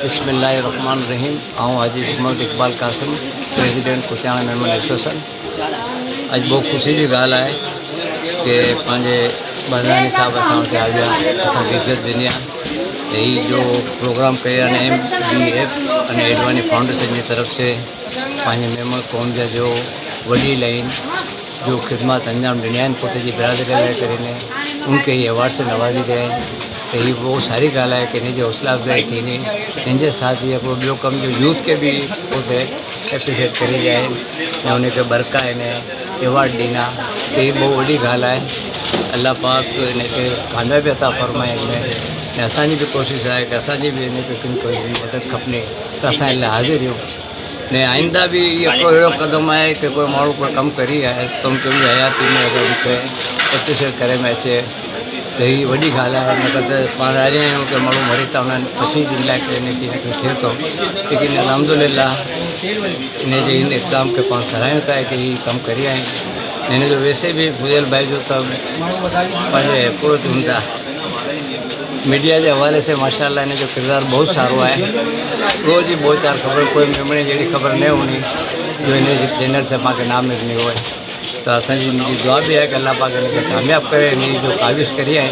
बिस्मिल्लाहिर्रहमानिर्रहीम। आऊँ हाजी Mohammad Iqbal Qasim, president Kutiyana Memon association. अज बहुत खुशी की गाल है कि पंहिंजे बरदानी साहब असां वटि आया, असांखे इज़त ॾिनी आहे। त ही जो प्रोग्राम कया MBF अने एडवानी फाउंडेशन की तरफ से पंहिंजे मेमन क़ौम जा जो वॾी लाइन जो ख़िदमत अंजाम ॾिनी आहिनि पुत जी बिरादरी लाइ करे उनके ही अवार्ड से नवाजी गया है। तो ये बहुत सारी गाल है कि इनकी हौसला अफजाई थी इनके साथ ही हिकिड़ो ॿियो कम जो यूथ के भी उते एप्रिशिएट करी जाए ऐं उनखे बरका एवार्ड ॾींदा। तो ये बहुत वॾी गाल है। अल्लाह पाक इनके कामयाबी अता फरमाए इनमें। असांजी भी कोशिश है कि असांजी भी इनके कोई मदद खपे तो असां इन लाइ हाज़िर आहियूं। ने आइंदा भी ये कोई अड़ो कदम है कि कोई माण्हू कोई कम करी है तो उनके भी हयाती में अगर उनके एप्रिशिएट करे में अचे तो ही वही गाल है। न तो पाण अॼु आहियूं कि माण्हू मरी था वञनि पछी जिन लाइ इनके थिए तो, लेकिन अलहमदुलिल्लाह इन इन इक़दाम के पाण सराहूं था कि ही कम करी आहिनि। इन जो वैसे भी फुज़ैल भाई जो तो पंहिंजे अप्रोच हूंदा मीडिया के हवाले से माशाल्लाह इन जो किरदार बहुत सारो है। रोज़ ही बहुत चार खबर कोई मेमणे जी खबर नहीं होनी जो इन चैनल से पाक नाम में नहीं हुए। तो असांजी मुझी दुआ भी है कि अल्लाह पाक इनके कामयाब करे। इन जो काविश करी है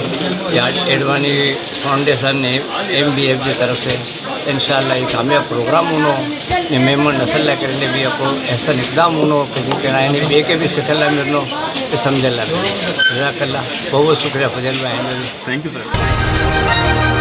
या एडवानी फाउंडेशन ने MBF की तरफ से इंशाल्लाह ये कामयाब प्रोग्राम होनो ये मेमन नसल ला करने भी आपको ऐसा इकदाम होनो कि जिनके बे के भी सिखल मिलनो तो समझ ला। जज़ाकल्लाह बहुत बहुत शुक्रिया फजल भाई। Thank you sir.